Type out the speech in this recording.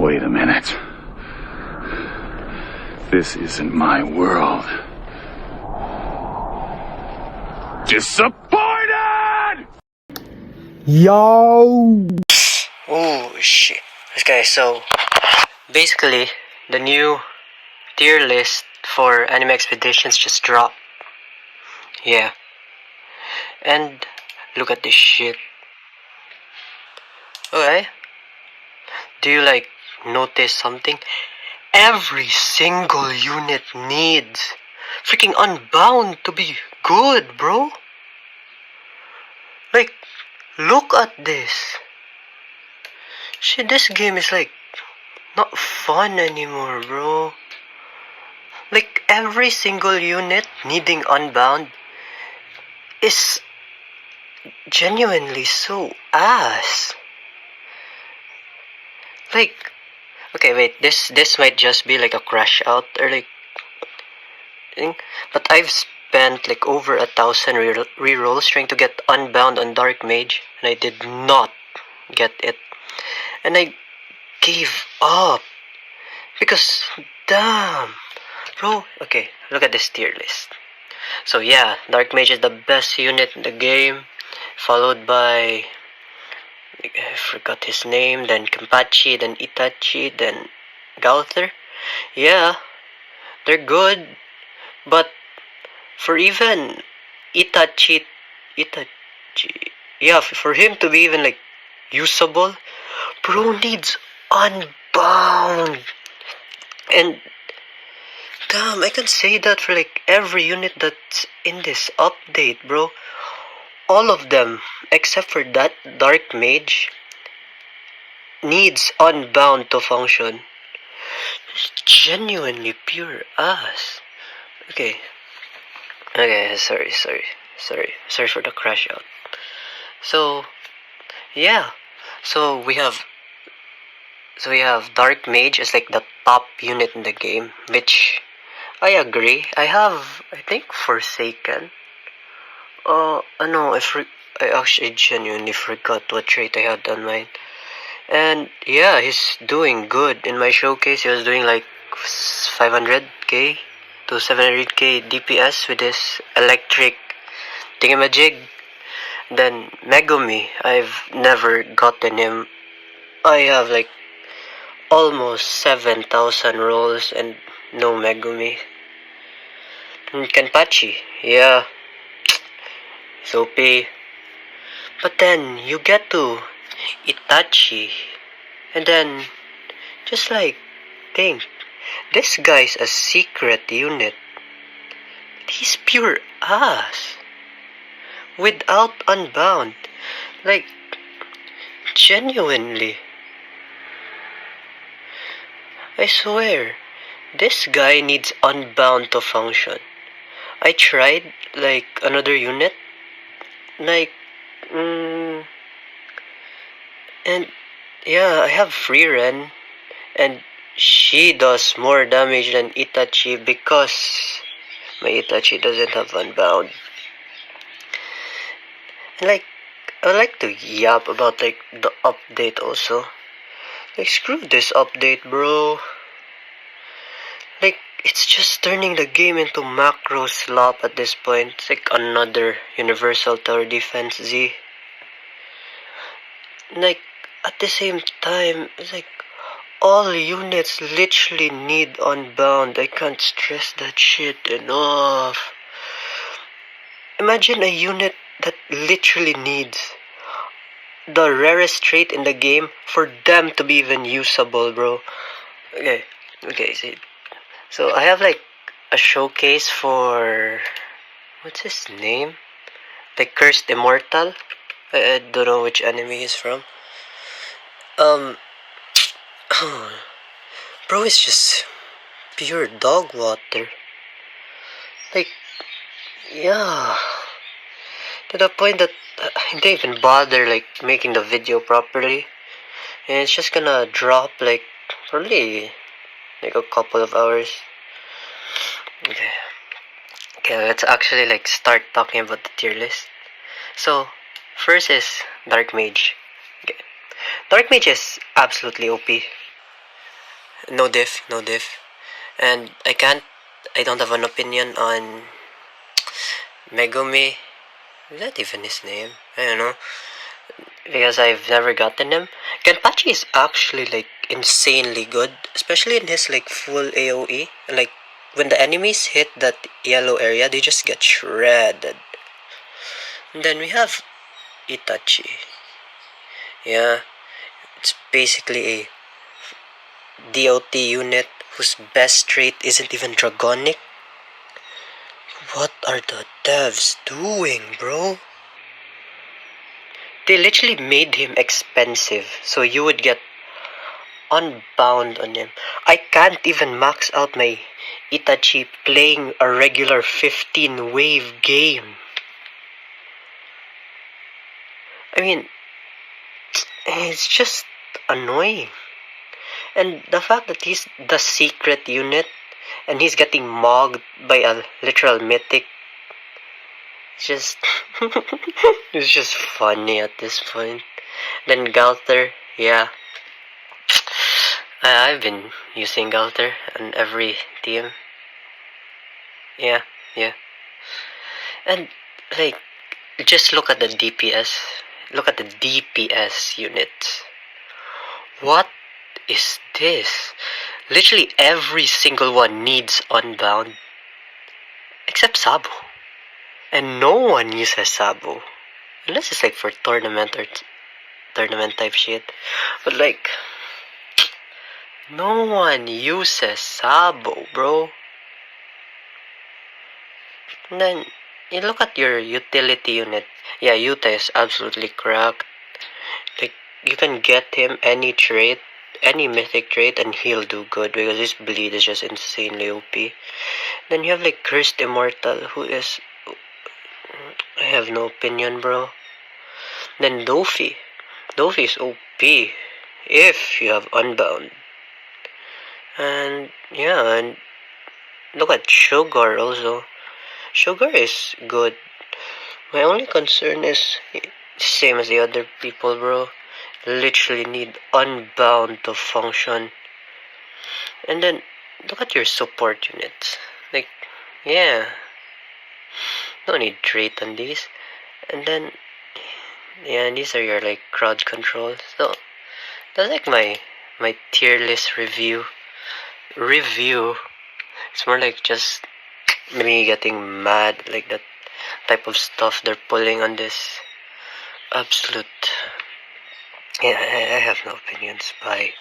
Wait a minute. This isn't my world. Disappointed! Yo! Oh shit. Okay, so basically the new tier list for anime expeditions just dropped. Yeah. And look at this shit. Okay. Do you like notice something? Every single unit needs freaking Unbound to be good, bro. Like, look at this. Shit, this game is like not fun anymore, bro. Like, every single unit needing Unbound is genuinely so ass. Like, okay, wait, this might just be like a crash out or like thing, but I've spent like over 1,000 rerolls trying to get Unbound on Dark Mage, and I did not get it. And I gave up because damn, bro. Okay, look at this tier list. So yeah, Dark Mage is the best unit in the game, followed by, I forgot his name, then Kenpachi, then Itachi, then Gauther. Yeah, they're good, but for even Itachi, yeah, for him to be even like usable, bro needs Unbound. And damn, I can say that for like every unit that's in this update, bro. All of them, except for that Dark Mage, needs Unbound to function. It's genuinely pure ass. Okay, sorry for the crash out. So, yeah, so we have Dark Mage as like the top unit in the game, which I agree. I think Forsaken. No, I actually genuinely forgot what trait I had on mine. And yeah, he's doing good. In my showcase, he was doing like 500k to 700k DPS with his electric thingamajig. Then Megumi, I've never gotten him. I have like almost 7,000 rolls and no Megumi. Kenpachi, yeah, it's OP. But then you get to Itachi, and then just like think, this guy's a secret unit. He's pure ass. Without Unbound. Like, genuinely. I swear, this guy needs Unbound to function. I tried, like, another unit. Like, and yeah, I have Free Ren. And she does more damage than Itachi because my Itachi doesn't have Unbound. And like, I would like to yap about like the update also. Like, screw this update, bro. Like, it's just turning the game into macro slop at this point. It's like another Universal Tower Defense Z. Like, at the same time, it's like all units literally need Unbound. I can't stress that shit enough. Imagine a unit that literally needs the rarest trait in the game for them to be even usable, bro. Okay, see. So I have like a showcase for, what's his name? Like Cursed Immortal. I don't know which anime he's from. Bro, it's just pure dog water. Like, yeah. To the point that I didn't even bother like making the video properly. And it's just gonna drop like probably like a couple of hours. Okay, let's actually like start talking about the tier list. So, first is Dark Mage. Okay. Dark Mage is absolutely OP. No diff, no diff. And I don't have an opinion on Megumi. Is that even his name? I don't know. Because I've never gotten him. Kenpachi is actually like insanely good, especially in his like full AoE. Like when the enemies hit that yellow area, they just get shredded. And then we have Itachi. Yeah, it's basically a DOT unit whose best trait isn't even dragonic. What are the devs doing, bro? They literally made him expensive, so you would get unbound on him. I can't even max out my Itachi playing a regular 15 wave game. I mean, it's just annoying. And the fact that he's the secret unit and he's getting mogged by a literal mythic, it's just it's just funny at this point. Then Galter, yeah. I've been using Galter on every team. Yeah, yeah. And like just look at the DPS. Look at the DPS units. What is this? Literally every single one needs Unbound. Except Sabo. And no one uses Sabo. Unless it's like for tournament or tournament type shit. But like, no one uses Sabo, bro. And then, you look at your utility unit. Yeah, Yuta is absolutely cracked. Like, you can get him any trait, any mythic trait, and he'll do good because his bleed is just insanely OP. Then you have like Cursed Immortal, who is... I have no opinion, bro. Then Dofi. Dofi is OP if you have Unbound. And yeah, and look at Sugar also. Sugar is good. My only concern is same as the other people, bro. Literally need Unbound to function. And then look at your support units. Like, yeah, no need trait on these. And then yeah, these are your like crowd control. So that's like my tier list review. It's more like just me getting mad, like that type of stuff they're pulling on this absolute. Yeah, I have no opinions. Bye.